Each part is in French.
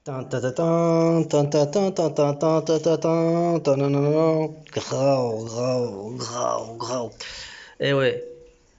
Tan, ta, ta, tan, tan, ta, tan, tan, tan, tan, ta, ta, tan, tan, nan, nan, nan. Grau, grau, grau, grau. Eh ouais,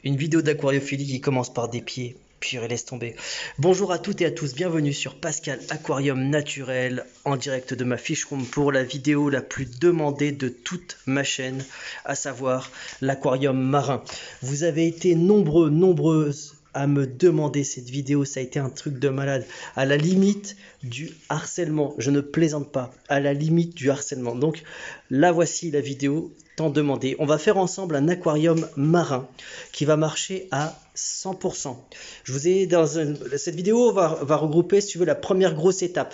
une vidéo d'aquariophilie qui commence par des pieds. Purée, laisse tomber. Bonjour à toutes et à tous, bienvenue sur Pascal Aquarium Naturel, en direct de ma fiche room pour la vidéo la plus demandée de toute ma chaîne, à savoir l'aquarium marin. Vous avez été nombreuses à me demander cette vidéo, ça a été un truc de malade, à la limite du harcèlement, je ne plaisante pas, à la limite du harcèlement. Donc là voici la vidéo tant demandée. On va faire ensemble un aquarium marin qui va marcher à 100%. Je vous ai cette vidéo va regrouper, si tu veux, la première grosse étape.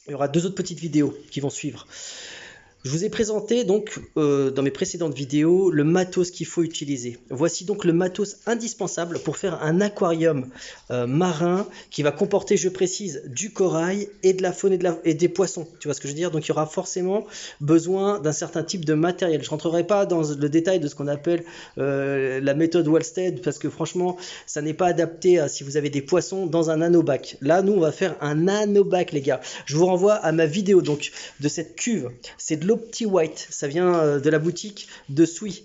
Il y aura deux autres petites vidéos qui vont suivre. Je vous ai présenté donc dans mes précédentes vidéos le matos qu'il faut utiliser. Voici donc le matos indispensable pour faire un aquarium marin qui va comporter, je précise, du corail et de la faune et des poissons. Tu vois ce que je veux dire? Donc il y aura forcément besoin d'un certain type de matériel. Je ne rentrerai pas dans le détail de ce qu'on appelle la méthode Wallstead parce que franchement ça n'est pas adapté à si vous avez des poissons dans un nanobac. Là nous on va faire un nanobac les gars. Je vous renvoie à ma vidéo donc de cette cuve. C'est de l'Opti-White, ça vient de la boutique de Sui.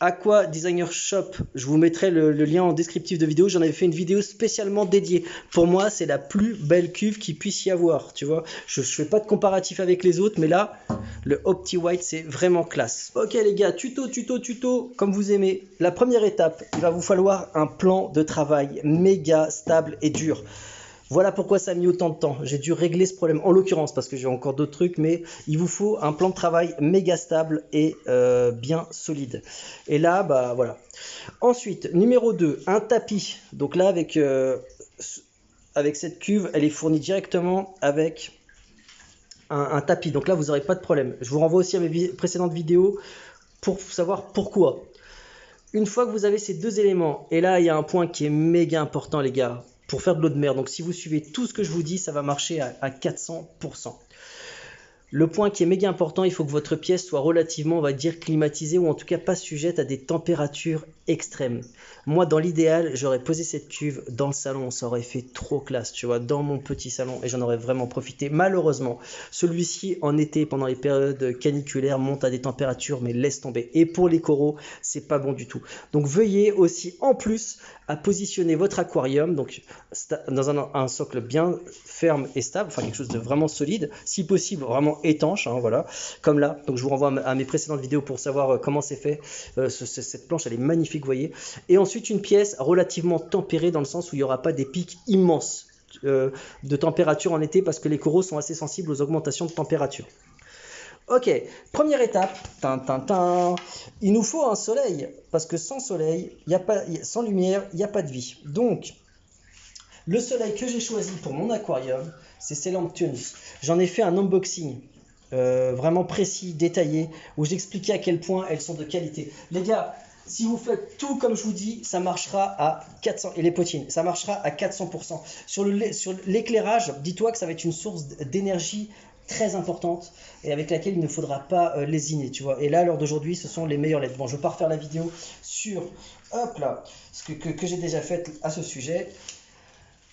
Aqua Designer Shop, je vous mettrai le lien en descriptif de vidéo, j'en avais fait une vidéo spécialement dédiée. Pour moi, c'est la plus belle cuve qu'il puisse y avoir, tu vois. Je ne fais pas de comparatif avec les autres, mais là, le Opti-White, c'est vraiment classe. Ok les gars, tuto, comme vous aimez. La première étape, il va vous falloir un plan de travail méga stable et dur. Voilà pourquoi ça a mis autant de temps. J'ai dû régler ce problème, en l'occurrence, parce que j'ai encore d'autres trucs, mais il vous faut un plan de travail méga stable et bien solide. Et là, bah voilà. Ensuite, numéro 2, un tapis. Donc là, avec cette cuve, elle est fournie directement avec un tapis. Donc là, vous n'aurez pas de problème. Je vous renvoie aussi à mes précédentes vidéos pour savoir pourquoi. Une fois que vous avez ces deux éléments, et là, il y a un point qui est méga important, les gars, pour faire de l'eau de mer. Donc si vous suivez tout ce que je vous dis, ça va marcher à 400%. Le point qui est méga important, il faut que votre pièce soit relativement, on va dire, climatisée ou en tout cas pas sujette à des températures extrêmes. Moi, dans l'idéal, j'aurais posé cette cuve dans le salon, ça aurait fait trop classe, tu vois, dans mon petit salon et j'en aurais vraiment profité. Malheureusement, celui-ci en été, pendant les périodes caniculaires, monte à des températures, mais laisse tomber. Et pour les coraux, c'est pas bon du tout. Donc veuillez aussi, en plus, à positionner votre aquarium donc dans un socle bien ferme et stable, enfin quelque chose de vraiment solide, si possible vraiment étanche, hein, voilà, comme là. Donc je vous renvoie à mes précédentes vidéos pour savoir comment c'est fait. Cette planche elle est magnifique, vous voyez. Et ensuite une pièce relativement tempérée dans le sens où il n'y aura pas des pics immenses de température en été parce que les coraux sont assez sensibles aux augmentations de température. Ok, première étape, il nous faut un soleil, parce que sans soleil, sans lumière, il n'y a pas de vie. Donc, le soleil que j'ai choisi pour mon aquarium, c'est ces lampes Tunus. J'en ai fait un unboxing vraiment précis, détaillé, où j'expliquais à quel point elles sont de qualité. Les gars, si vous faites tout comme je vous dis, ça marchera à 400, et les potines, ça marchera à 400%. Sur l'éclairage, dis-toi que ça va être une source d'énergie très importante et avec laquelle il ne faudra pas lésiner, tu vois. Et là, à l'heure d'aujourd'hui, ce sont les meilleures LED. Bon, je ne vais pas refaire la vidéo sur, hop là, ce que j'ai déjà fait à ce sujet.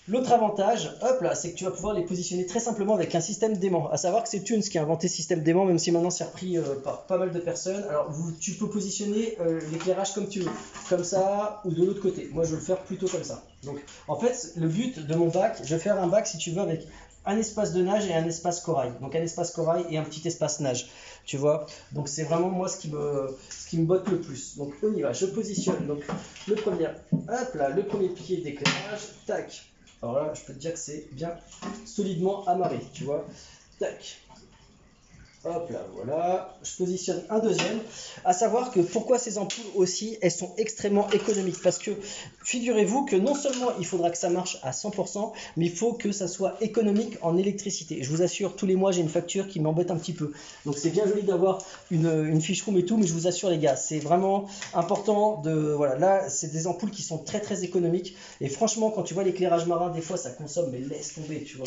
L'autre avantage, hop là, c'est que tu vas pouvoir les positionner très simplement avec un système d'aimant. À savoir que c'est Tunes qui a inventé ce système d'aimant, même si maintenant c'est repris par pas mal de personnes. Alors, tu peux positionner l'éclairage comme tu veux, comme ça ou de l'autre côté. Moi, je vais le faire plutôt comme ça. Donc, en fait, le but de mon bac, je vais faire un bac, si tu veux, avec un espace de nage et un espace corail. Donc un espace corail et un petit espace nage, tu vois. Donc c'est vraiment moi ce qui me botte le plus. Donc on y va, je positionne donc le premier pied d'éclairage, tac. Alors là, je peux te dire que c'est bien solidement amarré, tu vois. Tac. Hop là, voilà, je positionne un deuxième. À savoir que pourquoi ces ampoules aussi, elles sont extrêmement économiques. Parce que figurez-vous que non seulement il faudra que ça marche à 100%, mais il faut que ça soit économique en électricité. Et je vous assure, tous les mois, j'ai une facture qui m'embête un petit peu. Donc c'est bien joli d'avoir une fiche room et tout, mais je vous assure les gars, c'est vraiment important de... Voilà, là, c'est des ampoules qui sont très très économiques. Et franchement, quand tu vois l'éclairage marin, des fois, ça consomme, mais laisse tomber, tu vois.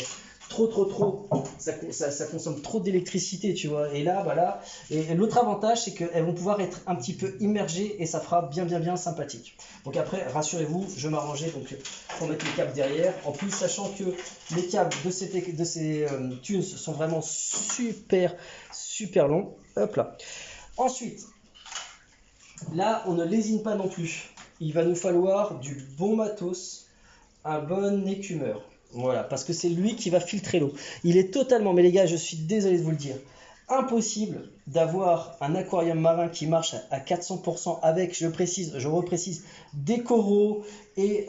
trop, ça consomme trop d'électricité, tu vois. Et là, voilà. Et l'autre avantage, c'est qu'elles vont pouvoir être un petit peu immergées et ça fera bien sympathique. Donc après, rassurez-vous, je m'arrangeais donc pour mettre les câbles derrière. En plus, sachant que les câbles de ces tunes sont vraiment super longs. Hop là. Ensuite, là, on ne lésine pas non plus. Il va nous falloir du bon matos, un bon écumeur. Voilà, parce que c'est lui qui va filtrer l'eau. Il est totalement, mais les gars, je suis désolé de vous le dire, impossible d'avoir un aquarium marin qui marche à 400% avec, je reprécise, des coraux et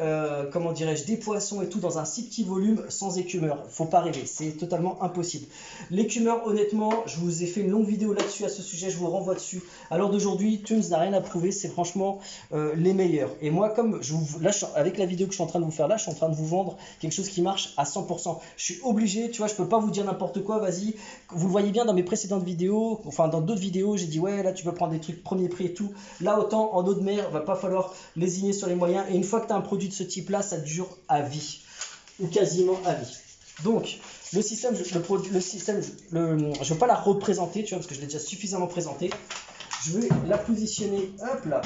comment dirais-je, des poissons et tout dans un si petit volume sans écumeur. Faut pas rêver, c'est totalement impossible. L'écumeur, honnêtement, je vous ai fait une longue vidéo là-dessus à ce sujet, je vous renvoie dessus. À l'heure d'aujourd'hui, Tunes n'a rien à prouver, c'est franchement les meilleurs. Et moi, comme là, avec la vidéo que je suis en train de vous faire là, je suis en train de vous vendre quelque chose qui marche à 100%. Je suis obligé, tu vois, je peux pas vous dire n'importe quoi, vas-y. Vous le voyez bien dans mes précédentes vidéos, enfin dans d'autres vidéos, j'ai dit ouais, là tu peux prendre des trucs premier prix et tout. Là, autant en eau de mer, va pas falloir lésiner sur les moyens. Et une fois que tu as un produit de ce type là, ça dure à vie ou quasiment à vie. Donc le système, je ne vais pas la représenter, tu vois, parce que je l'ai déjà suffisamment présenté. Je vais la positionner, hop là,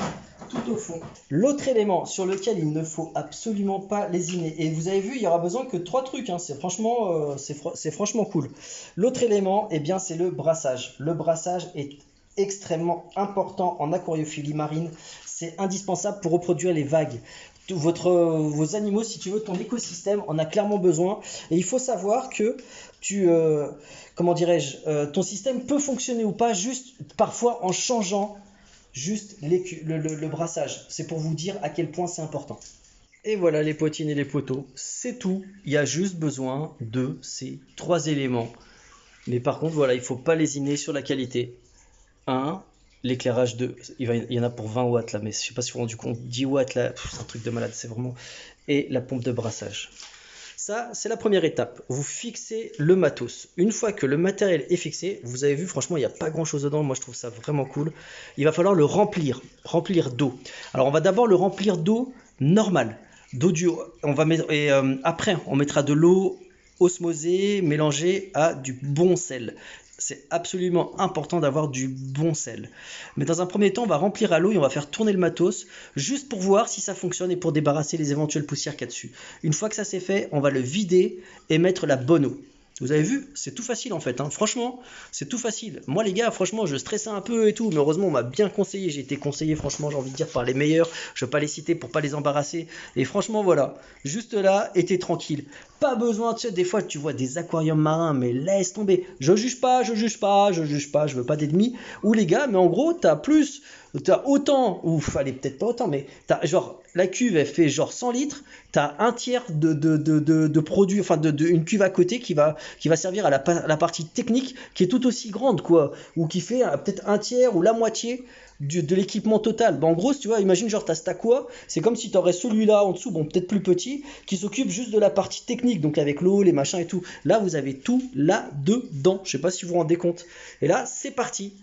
tout au fond. L'autre élément sur lequel il ne faut absolument pas lésiner, et vous avez vu, il y aura besoin que 3 trucs, hein, c'est franchement cool. L'autre élément, eh bien, c'est le brassage. Le brassage est extrêmement important en aquariophilie marine. C'est indispensable pour reproduire les vagues. Vos animaux, si tu veux, ton écosystème en a clairement besoin. Et il faut savoir que comment dirais-je, ton système peut fonctionner ou pas juste parfois en changeant juste le brassage. C'est pour vous dire à quel point c'est important. Et voilà les potines et les poteaux, c'est tout. Il y a juste besoin de ces 3 éléments. Mais par contre, voilà, il ne faut pas lésiner sur la qualité. 1, l'éclairage 2, il y en a pour 20 watts là, mais je ne sais pas si vous vous rendez compte, 10 watts là, c'est un truc de malade, c'est vraiment... Et la pompe de brassage. Ça, c'est la première étape. Vous fixez le matos. Une fois que le matériel est fixé, vous avez vu, franchement, il n'y a pas grand-chose dedans. Moi, je trouve ça vraiment cool. Il va falloir le remplir d'eau. Alors, on va d'abord le remplir d'eau normale. D'eau du... On va mettre... Et après, on mettra de l'eau osmosée mélangée à du bon sel. C'est absolument important d'avoir du bon sel. Mais dans un premier temps, on va remplir à l'eau et on va faire tourner le matos juste pour voir si ça fonctionne et pour débarrasser les éventuelles poussières qu'il y a dessus. Une fois que ça c'est fait, on va le vider et mettre la bonne eau. Vous avez vu, c'est tout facile en fait, hein. Franchement, c'est tout facile. Moi les gars, franchement, je stressais un peu et tout, mais heureusement on m'a bien conseillé. J'ai été conseillé, franchement, j'ai envie de dire, par les meilleurs. Je ne vais pas les citer pour pas les embarrasser. Et franchement, voilà, juste là, et t'es tranquille. Pas besoin, tu sais, des fois tu vois des aquariums marins, mais laisse tomber. Je juge pas, je veux pas d'ennemis. Ou les gars, mais en gros, t'as autant, ou allez, peut-être pas autant, mais t'as genre, la cuve elle fait genre 100 litres, t'as un tiers de produits, enfin une cuve à côté qui va servir à la partie technique qui est tout aussi grande, quoi, ou qui fait peut-être un tiers ou la moitié de l'équipement total. En gros, tu vois, imagine genre t'as cet aqua, c'est comme si tu aurais celui-là en dessous, bon peut-être plus petit, qui s'occupe juste de la partie technique, donc avec l'eau, les machins et tout. Là, vous avez tout là-dedans. Je sais pas si vous vous rendez compte. Et là, c'est parti.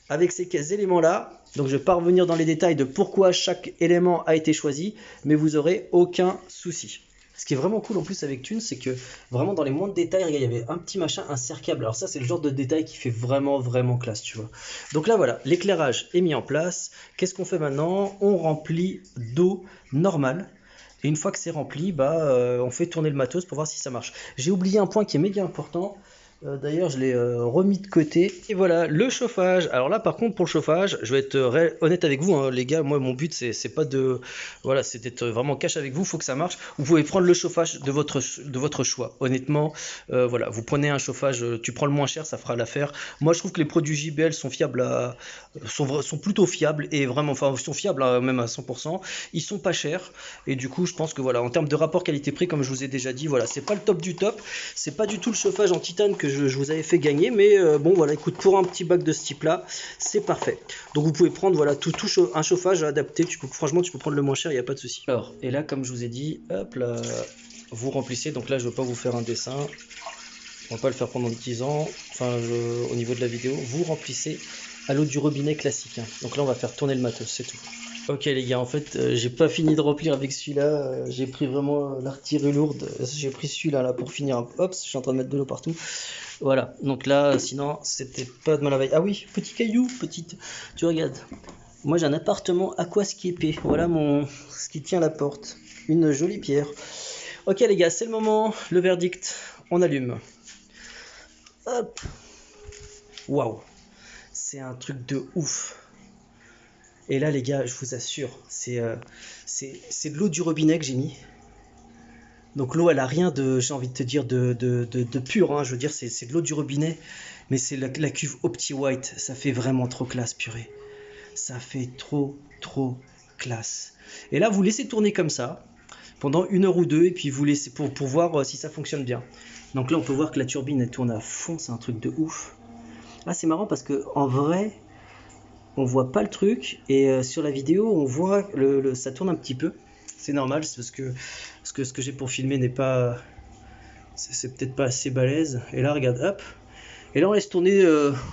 Avec ces éléments-là, donc je ne vais pas revenir dans les détails de pourquoi chaque élément a été choisi, mais vous n'aurez aucun souci. Ce qui est vraiment cool en plus avec Tunes, c'est que vraiment dans les moindres détails, regarde, il y avait un petit machin incercable. Alors ça, c'est le genre de détail qui fait vraiment classe, tu vois. Donc là, voilà, l'éclairage est mis en place. Qu'est-ce qu'on fait maintenant? On remplit d'eau normale. Et une fois que c'est rempli, on fait tourner le matos pour voir si ça marche. J'ai oublié un point qui est méga important. D'ailleurs, je l'ai remis de côté. Et voilà, le chauffage. Alors là, par contre, pour le chauffage, je vais être honnête avec vous, hein, les gars. Moi, mon but, c'est pas de... Voilà, c'est d'être vraiment cash avec vous. Il faut que ça marche. Vous pouvez prendre le chauffage de votre choix. Honnêtement, voilà, vous prenez un chauffage, tu prends le moins cher, ça fera l'affaire. Moi, je trouve que les produits JBL sont fiables, sont plutôt fiables et vraiment, enfin, sont fiables même à 100%. Ils sont pas chers. Et du coup, je pense que voilà, en termes de rapport qualité-prix, comme je vous ai déjà dit, voilà, c'est pas le top du top. C'est pas du tout le chauffage en titane que je vous avais fait gagner, mais bon voilà, écoute, pour un petit bac de ce type là, c'est parfait. Donc vous pouvez prendre voilà un chauffage adapté, franchement tu peux prendre le moins cher, il n'y a pas de souci. Alors, et là comme je vous ai dit, hop là, vous remplissez, donc là je ne vais pas vous faire un dessin, on va pas le faire pendant 10 ans, enfin au niveau de la vidéo, vous remplissez à l'eau du robinet classique, hein. Donc là on va faire tourner le matos, c'est tout. Ok les gars, en fait, j'ai pas fini de remplir avec celui-là. J'ai pris vraiment l'artillerie lourde. J'ai pris celui-là là pour finir. Hop, je suis en train de mettre de l'eau partout. Voilà. Donc là, sinon, c'était pas de mal à veille. Ah oui, petit caillou, petite. Tu regardes. Moi, j'ai un appartement aquascapé. Voilà ce qui tient la porte. Une jolie pierre. Ok les gars, c'est le moment. Le verdict. On allume. Hop. Waouh. C'est un truc de ouf. Et là, les gars, je vous assure, c'est de l'eau du robinet que j'ai mis. Donc l'eau, elle a rien de, j'ai envie de te dire, de pur, hein. Je veux dire, c'est de l'eau du robinet, mais c'est la cuve Opti White. Ça fait vraiment trop classe, purée. Ça fait trop classe. Et là, vous laissez tourner comme ça, pendant 1 heure ou deux, et puis vous laissez pour voir si ça fonctionne bien. Donc là, on peut voir que la turbine, elle tourne à fond, c'est un truc de ouf. Là, c'est marrant parce que en vrai, on voit pas le truc et sur la vidéo on voit ça tourne un petit peu. C'est normal, c'est parce que ce que j'ai pour filmer n'est pas, c'est peut-être pas assez balèze. Et là regarde, hop, et là on laisse tourner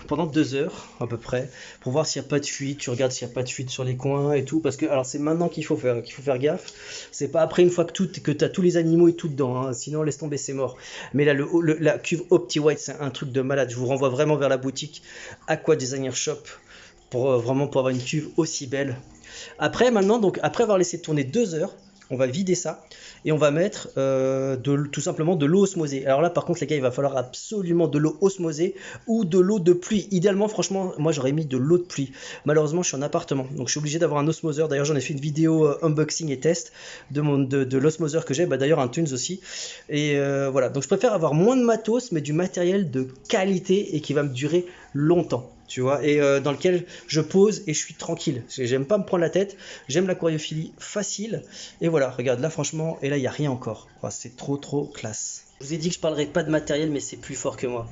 pendant 2 heures à peu près pour voir s'il n'y a pas de fuite. Tu regardes s'il n'y a pas de fuite sur les coins et tout, parce que alors c'est maintenant qu'il faut faire gaffe. C'est pas après, une fois que tu as tous les animaux et tout dedans, hein. Sinon laisse tomber, c'est mort. Mais là la cuve Opti White, c'est un truc de malade. Je vous renvoie vraiment vers la boutique Aqua Designer Shop pour vraiment pour avoir une cuve aussi belle. Après maintenant, donc après avoir laissé tourner 2 heures, on va vider ça et on va mettre tout simplement de l'eau osmosée. Alors là par contre les gars, il va falloir absolument de l'eau osmosée ou de l'eau de pluie. Idéalement, franchement, moi j'aurais mis de l'eau de pluie. Malheureusement, je suis en appartement, donc je suis obligé d'avoir un osmoseur. D'ailleurs, j'en ai fait une vidéo unboxing et test de l'osmoseur que j'ai. Bah, d'ailleurs un Tunes aussi. Et voilà, donc je préfère avoir moins de matos mais du matériel de qualité et qui va me durer longtemps. Tu vois, et dans lequel je pose et je suis tranquille. J'aime pas me prendre la tête, j'aime l'aquariophilie facile. Et voilà, regarde là franchement, et là il n'y a rien encore. Oh, c'est trop classe. Je vous ai dit que je parlerai pas de matériel, mais c'est plus fort que moi.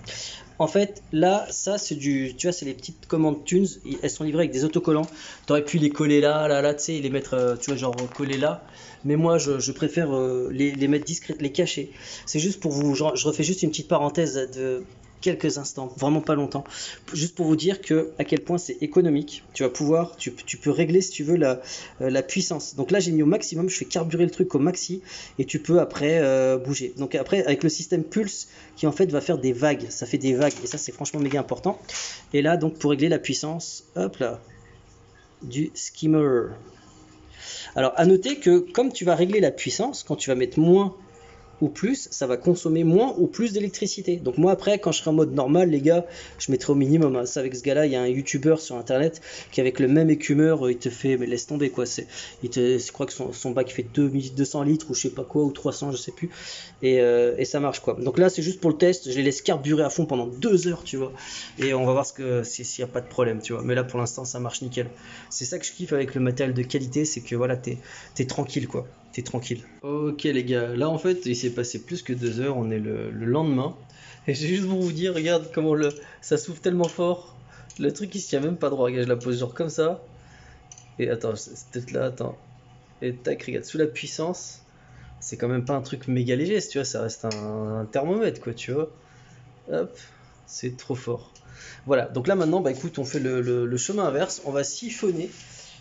En fait, là, ça c'est tu vois, c'est les petites commandes Tunes. Elles sont livrées avec des autocollants. T'aurais pu les coller là, tu sais, et les mettre, tu vois, genre coller là. Mais moi, je préfère les mettre discrètes, les cacher. C'est juste pour vous, genre, je refais juste une petite parenthèse de quelques instants, vraiment pas longtemps, juste pour vous dire que à quel point c'est économique. Tu vas pouvoir, tu peux régler si tu veux la puissance. Donc là j'ai mis au maximum, je fais carburer le truc au maxi et tu peux après bouger. Donc après avec le système pulse qui en fait va faire des vagues, ça fait des vagues et ça c'est franchement méga important. Et là donc pour régler la puissance, hop là, du skimmer. Alors à noter que comme tu vas régler la puissance, quand tu vas mettre moins ou plus, ça va consommer moins ou plus d'électricité. Donc moi après, quand je serai en mode normal, les gars, je mettrai au minimum, hein. Ça, avec ce gars-là, il y a un YouTuber sur internet qui, avec le même écumeur, il te fait, mais laisse tomber quoi. Je crois que son bac fait 200 litres ou je sais pas quoi, ou 300, je sais plus. Et ça marche quoi. Donc là, c'est juste pour le test. Je les laisse carburer à fond pendant 2 heures, tu vois. Et on va voir s'il n'y a pas de problème, tu vois. Mais là, pour l'instant, ça marche nickel. C'est ça que je kiffe avec le matériel de qualité, c'est que voilà, t'es tranquille quoi. T'es tranquille. Ok les gars, là en fait il s'est passé plus que 2 heures, on est le lendemain. Et j'ai juste pour vous dire, regarde comment ça souffle tellement fort. Le truc il se tient même pas droit, regarde, je la pose genre comme ça. Et attends, c'est peut-être là, attends. Et tac, regarde, sous la puissance, c'est quand même pas un truc méga léger, tu vois, ça reste un thermomètre quoi, tu vois. Hop, c'est trop fort. Voilà, donc là maintenant, bah écoute, on fait le chemin inverse, on va siphonner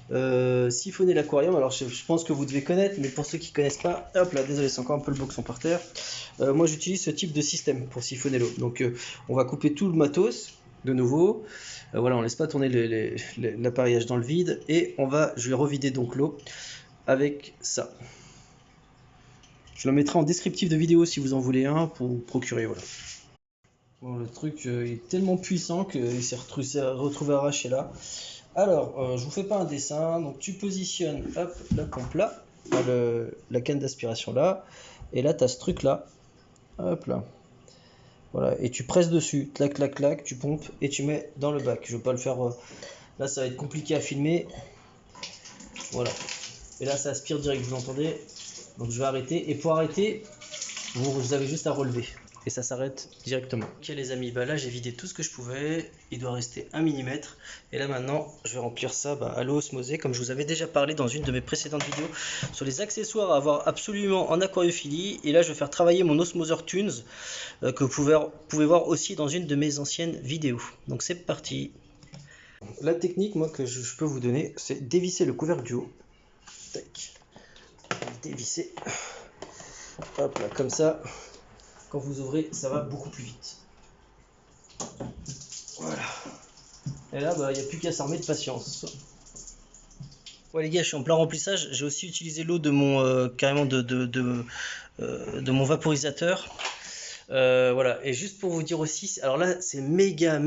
l'aquarium. Alors je pense que vous devez connaître, mais pour ceux qui connaissent pas, hop là, désolé, c'est encore un peu le boxon par terre. Moi j'utilise ce type de système pour siphonner l'eau. Donc on va couper tout le matos de nouveau. Voilà, on laisse pas tourner l'appareillage dans le vide et je vais revider donc l'eau avec ça. Je le mettrai en descriptif de vidéo si vous en voulez un pour vous procurer. Voilà. Bon, le truc est tellement puissant qu'il s'est retrouvé arraché là. Alors, je vous fais pas un dessin, donc tu positionnes hop, la pompe là, la canne d'aspiration là, et là tu as ce truc là, hop là, voilà, et tu presses dessus, clac clac clac, tu pompes et tu mets dans le bac. Je vais pas le faire, là ça va être compliqué à filmer, voilà, et là ça aspire direct, vous entendez, donc je vais arrêter, et pour arrêter, vous avez juste à relever. Et ça s'arrête directement. Ok les amis, bah là j'ai vidé tout ce que je pouvais, il doit rester 1 mm. Et là maintenant je vais remplir ça à l'eau osmosée, comme je vous avais déjà parlé dans une de mes précédentes vidéos sur les accessoires à avoir absolument en aquariophilie. Et là je vais faire travailler mon osmoseur Tunes que vous pouvez voir aussi dans une de mes anciennes vidéos. Donc c'est parti. La technique, moi, que je peux vous donner, c'est dévisser le couvercle du haut. Tac. Dévisser. Hop là, comme ça. Quand vous ouvrez, ça va beaucoup plus vite. Voilà. Et là, bah, il n'y a plus qu'à s'armer de patience. Ouais les gars, je suis en plein remplissage. J'ai aussi utilisé l'eau de mon carrément de mon vaporisateur. Voilà. Et juste pour vous dire aussi, alors là, c'est méga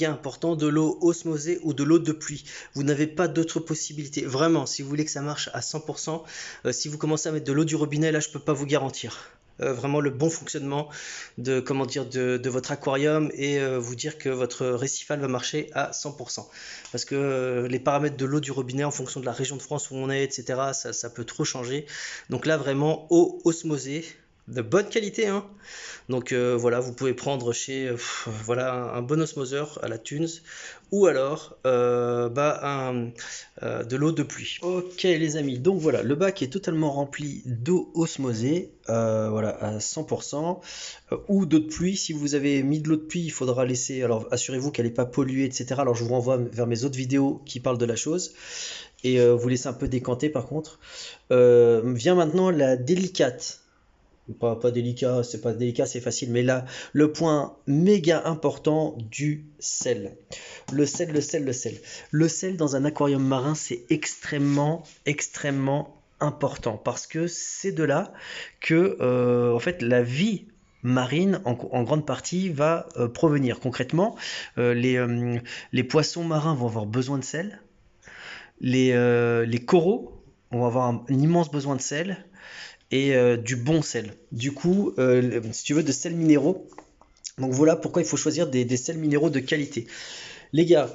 important de l'eau osmosée ou de l'eau de pluie. Vous n'avez pas d'autre possibilité. Vraiment, si vous voulez que ça marche à 100%, si vous commencez à mettre de l'eau du robinet, là, je peux pas vous garantir. Vraiment le bon fonctionnement de comment dire de votre aquarium et vous dire que votre récifal va marcher à 100%. Parce que les paramètres de l'eau du robinet en fonction de la région de France où on est, etc., ça peut trop changer. Donc là, vraiment, eau osmosée de bonne qualité, hein. Donc voilà, vous pouvez prendre chez voilà un bon osmoseur à la Thunes ou alors de l'eau de pluie. Ok les amis, donc voilà, le bac est totalement rempli d'eau osmosée, voilà à 100%, ou d'eau de pluie. Si vous avez mis de l'eau de pluie, il faudra laisser, alors assurez-vous qu'elle n'est pas polluée, etc. Alors je vous renvoie vers mes autres vidéos qui parlent de la chose. Et vous laissez un peu décanter par contre. Vient maintenant la délicate. Pas délicat, c'est pas délicat, c'est facile, mais là, le point méga important du sel. Le sel, le sel, le sel. Le sel dans un aquarium marin, c'est extrêmement important parce que c'est de là que, en fait, la vie marine, en grande partie, va provenir. Concrètement, les poissons marins vont avoir besoin de sel, les coraux vont avoir un immense besoin de sel, et du bon sel. Du coup, si tu veux, de sels minéraux. Donc voilà pourquoi il faut choisir des sels minéraux de qualité. Les gars,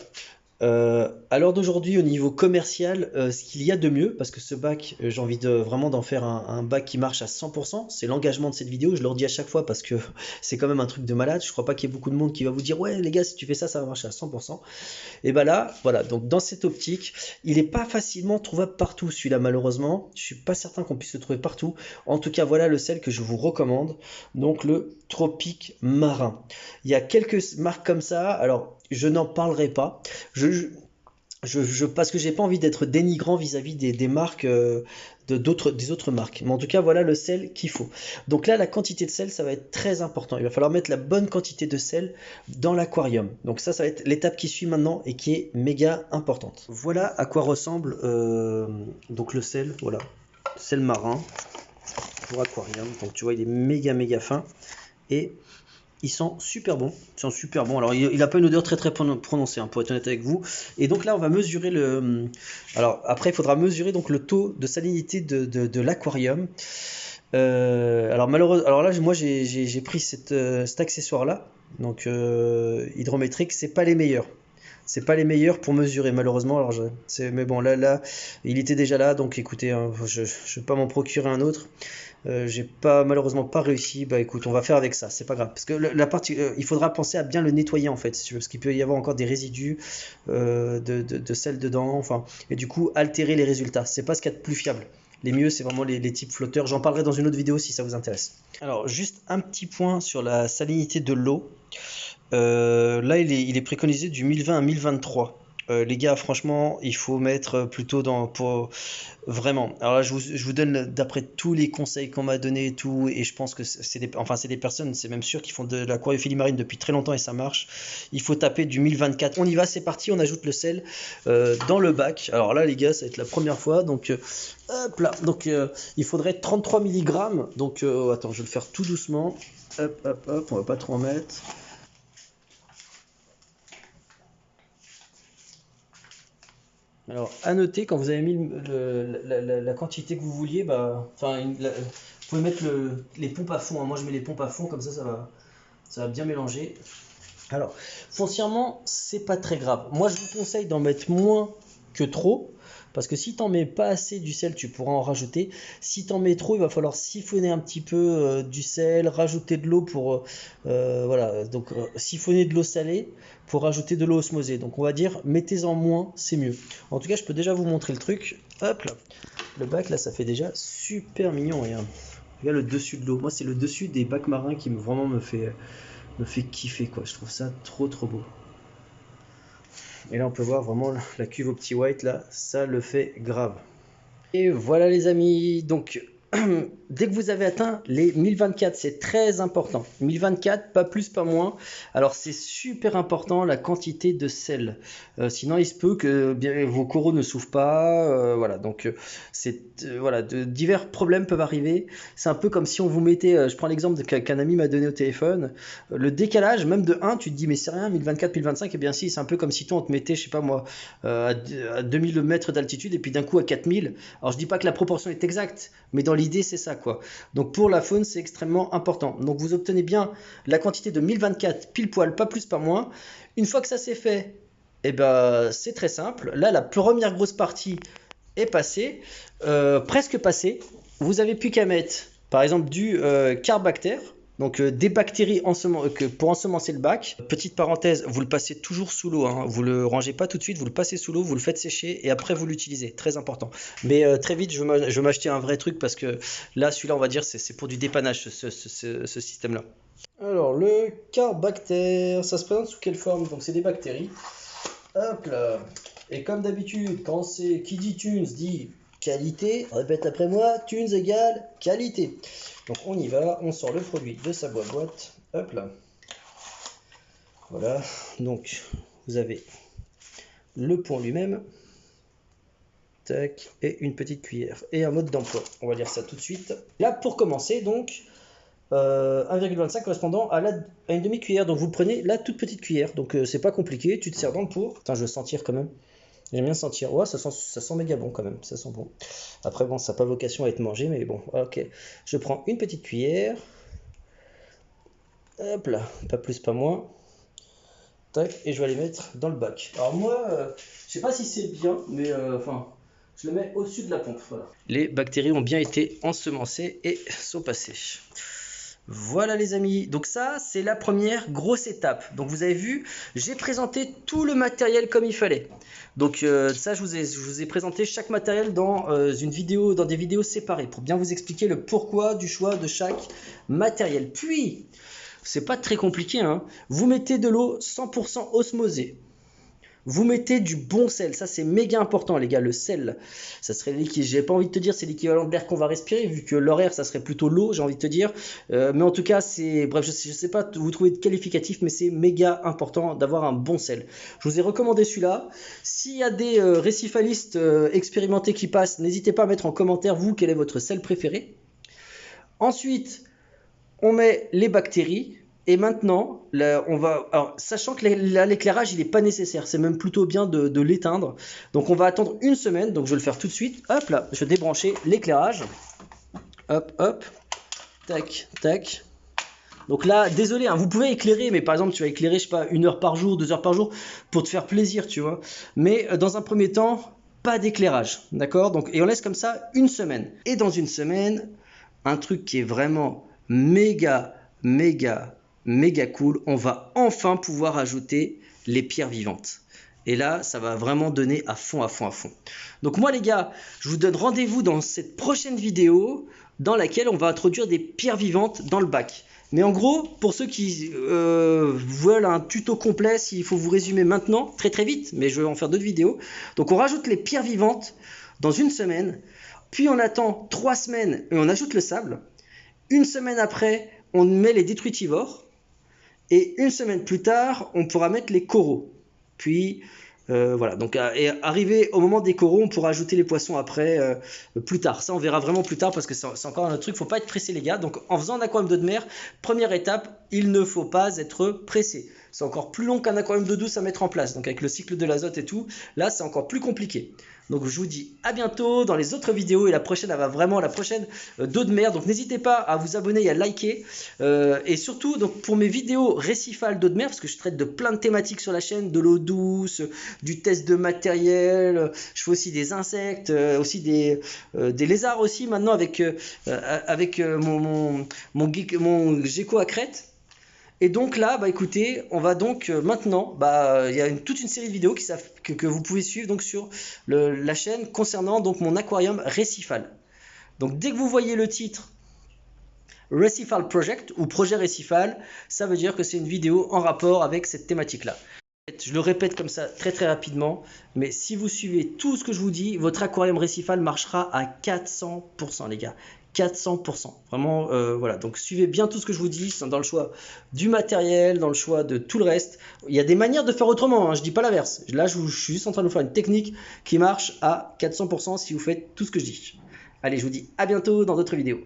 à l'heure d'aujourd'hui, au niveau commercial, ce qu'il y a de mieux, parce que ce bac, j'ai envie vraiment d'en faire un bac qui marche à 100%, c'est l'engagement de cette vidéo, je le redis à chaque fois parce que c'est quand même un truc de malade, je crois pas qu'il y ait beaucoup de monde qui va vous dire ouais les gars si tu fais ça, ça va marcher à 100%. Et bah là, voilà, donc dans cette optique, il n'est pas facilement trouvable partout celui-là malheureusement, je suis pas certain qu'on puisse le trouver partout. En tout cas, voilà le sel que je vous recommande, donc le Tropique Marin. Il y a quelques marques comme ça, alors je n'en parlerai pas. Parce que j'ai pas envie d'être dénigrant vis-à-vis des marques des autres marques. Mais en tout cas, voilà le sel qu'il faut. Donc là, la quantité de sel, ça va être très important. Il va falloir mettre la bonne quantité de sel dans l'aquarium. Donc ça va être l'étape qui suit maintenant et qui est méga importante. Voilà à quoi ressemble donc le sel. Voilà, sel marin pour aquarium. Donc tu vois, il est méga fin et ils sont super bons. Ils sont super bons. Alors, il n'a pas une odeur très prononcée, hein, pour être honnête avec vous. Et donc là, on va mesurer le. Alors, après, il faudra mesurer donc le taux de salinité de l'aquarium. Alors, malheureusement, alors là, moi, j'ai pris cet accessoire-là. Donc, hydrométrique, c'est pas les meilleurs. C'est pas les meilleurs pour mesurer, malheureusement. Alors, mais bon, là, il était déjà là. Donc, écoutez, hein, je ne vais pas m'en procurer un autre. J'ai malheureusement pas réussi. Bah écoute, on va faire avec ça, c'est pas grave. Parce que la partie, il faudra penser à bien le nettoyer en fait, si tu veux, parce qu'il peut y avoir encore des résidus de sel dedans, enfin, et du coup altérer les résultats. C'est pas ce qu'il y a de plus fiable. Les mieux, c'est vraiment les types flotteurs. J'en parlerai dans une autre vidéo si ça vous intéresse. Alors, juste un petit point sur la salinité de l'eau. Là, il est préconisé du 1020 à 1023. Les gars, franchement, il faut mettre plutôt pour vraiment. Alors là, je vous donne d'après tous les conseils qu'on m'a donné et tout, et je pense que c'est des personnes, c'est même sûr, qui font de l'aquariophilie marine depuis très longtemps et ça marche. Il faut taper du 1024. On y va, c'est parti, on ajoute le sel dans le bac. Alors là, les gars, ça va être la première fois, donc hop là. Donc il faudrait 33 mg. Donc attends, je vais le faire tout doucement. Hop, on va pas trop en mettre. Alors, à noter, quand vous avez mis la quantité que vous vouliez, vous pouvez mettre les pompes à fond, hein. Moi, je mets les pompes à fond, comme ça va bien mélanger. Alors, foncièrement, c'est pas très grave. Moi, je vous conseille d'en mettre moins que trop. Parce que si t'en mets pas assez du sel, tu pourras en rajouter. Si t'en mets trop, il va falloir siphonner un petit peu du sel, rajouter de l'eau pour voilà, donc siphonner de l'eau salée pour rajouter de l'eau osmosée. Donc on va dire mettez-en moins, c'est mieux. En tout cas, je peux déjà vous montrer le truc. Hop là, le bac là, ça fait déjà super mignon. Regarde, regarde le dessus de l'eau. Moi, c'est le dessus des bacs marins qui vraiment me fait kiffer quoi. Je trouve ça trop beau. Et là on peut voir vraiment la cuve au petit white là, ça le fait grave. Et voilà les amis, donc dès que vous avez atteint les 1024, c'est très important. 1024, pas plus, pas moins. Alors c'est super important la quantité de sel. Sinon il se peut que bien, vos coraux ne s'ouvrent pas. Voilà, donc voilà, divers problèmes peuvent arriver. C'est un peu comme si on vous mettait, je prends l'exemple qu'un ami m'a donné au téléphone, le décalage même de 1, tu te dis mais c'est rien, 1024, 1025, et bien si, c'est un peu comme si toi on te mettait, je sais pas moi, à 2000 mètres d'altitude et puis d'un coup à 4000. Alors je dis pas que la proportion est exacte, mais dans l'idée c'est ça quoi. Donc pour la faune c'est extrêmement important. Donc vous obtenez bien la quantité de 1024 pile poil, pas plus pas moins. Une fois que ça c'est fait, et ben c'est très simple. Là la première grosse partie est passée, presque passée. Vous avez plus qu'à mettre par exemple du carbactère. Donc des bactéries pour ensemencer le bac. Petite parenthèse, vous le passez toujours sous l'eau, hein. Vous le rangez pas tout de suite, vous le passez sous l'eau, vous le faites sécher et après vous l'utilisez. Très important. Mais très vite, je vais m'acheter un vrai truc parce que là, celui-là, on va dire, c'est pour du dépannage, ce système-là. Alors, le carbactère, ça se présente sous quelle forme? Donc c'est des bactéries. Hop là. Et comme d'habitude, quand c'est qui dit tunes dit qualité, répète après moi, tunes égale qualité. Donc on y va, on sort le produit de sa boîte. Hop là. Voilà. Donc vous avez le pot lui-même. Tac. Et une petite cuillère. Et un mode d'emploi. On va lire ça tout de suite. Là pour commencer, donc 1,25 correspondant à une demi-cuillère. Donc vous prenez la toute petite cuillère. Donc c'est pas compliqué, tu te sers dans le pot. Attends, je veux sentir quand même. J'aime bien sentir. Ouais, ça sent méga bon quand même. Ça sent bon. Après, bon, ça n'a pas vocation à être mangé, mais bon, ok. Je prends une petite cuillère. Hop là, pas plus, pas moins. Tac, et je vais les mettre dans le bac. Alors moi, je sais pas si c'est bien, mais enfin, je le mets au-dessus de la pompe. Voilà. Les bactéries ont bien été ensemencées et sont passées. Voilà les amis, donc ça c'est la première grosse étape. Donc vous avez vu, j'ai présenté tout le matériel comme il fallait. Donc ça je vous ai présenté chaque matériel dans dans des vidéos séparées pour bien vous expliquer le pourquoi du choix de chaque matériel. Puis, c'est pas très compliqué, hein, vous mettez de l'eau 100% osmosée. Vous mettez du bon sel, ça c'est méga important les gars, le sel, ça serait j'ai pas envie de te dire c'est l'équivalent de l'air qu'on va respirer, vu que l'air ça serait plutôt l'eau, j'ai envie de te dire, mais en tout cas c'est, bref je sais pas vous trouvez de qualificatif, mais c'est méga important d'avoir un bon sel. Je vous ai recommandé celui-là, s'il y a des récifalistes expérimentés qui passent, n'hésitez pas à mettre en commentaire vous quel est votre sel préféré. Ensuite, on met les bactéries. Et maintenant, là, alors, sachant que l'éclairage, il n'est pas nécessaire, c'est même plutôt bien de l'éteindre. Donc on va attendre une semaine, donc je vais le faire tout de suite. Hop là, je vais débrancher l'éclairage. Hop, hop, tac, tac. Donc là, désolé, hein, vous pouvez éclairer, mais par exemple, tu vas éclairer, je sais pas, 1 heure par jour, 2 heures par jour, pour te faire plaisir, tu vois. Mais dans un premier temps, pas d'éclairage, d'accord? Donc, et on laisse comme ça une semaine. Et dans une semaine, un truc qui est vraiment méga cool, on va enfin pouvoir ajouter les pierres vivantes. Et là, ça va vraiment donner à fond. Donc moi les gars, je vous donne rendez-vous dans cette prochaine vidéo dans laquelle on va introduire des pierres vivantes dans le bac. Mais en gros, pour ceux qui veulent un tuto complet, s'il faut vous résumer maintenant, très vite, mais je vais en faire d'autres vidéos. Donc on rajoute les pierres vivantes dans une semaine, puis on attend 3 semaines et on ajoute le sable. Une semaine après, on met les détritivores. Et une semaine plus tard, on pourra mettre les coraux. Puis, voilà. Donc, et arrivé au moment des coraux, on pourra ajouter les poissons après, plus tard. Ça, on verra vraiment plus tard parce que c'est encore un autre truc. Il ne faut pas être pressé, les gars. Donc, en faisant un aquarium d'eau de mer, première étape, il ne faut pas être pressé. C'est encore plus long qu'un aquarium d'eau douce à mettre en place. Donc, avec le cycle de l'azote et tout, là, c'est encore plus compliqué. Donc je vous dis à bientôt dans les autres vidéos et la prochaine, elle va vraiment la prochaine d'eau de mer. Donc n'hésitez pas à vous abonner et à liker. Et surtout donc pour mes vidéos récifales d'eau de mer, parce que je traite de plein de thématiques sur la chaîne, de l'eau douce, du test de matériel, je fais aussi des insectes, aussi des lézards aussi maintenant avec mon gecko à crête. Et donc là, bah écoutez, on va donc maintenant, il y a toute une série de vidéos que vous pouvez suivre donc sur la chaîne concernant donc mon aquarium récifal. Donc dès que vous voyez le titre Récifal Project ou projet récifal, ça veut dire que c'est une vidéo en rapport avec cette thématique-là. je le répète comme ça très très rapidement, mais si vous suivez tout ce que je vous dis, votre aquarium récifal marchera à 400%, les gars. 400%. Vraiment, voilà. Donc, suivez bien tout ce que je vous dis dans le choix du matériel, dans le choix de tout le reste. Il y a des manières de faire autrement, hein, je dis pas l'inverse. Là, je suis juste en train de vous faire une technique qui marche à 400% si vous faites tout ce que je dis. Allez, je vous dis à bientôt dans d'autres vidéos.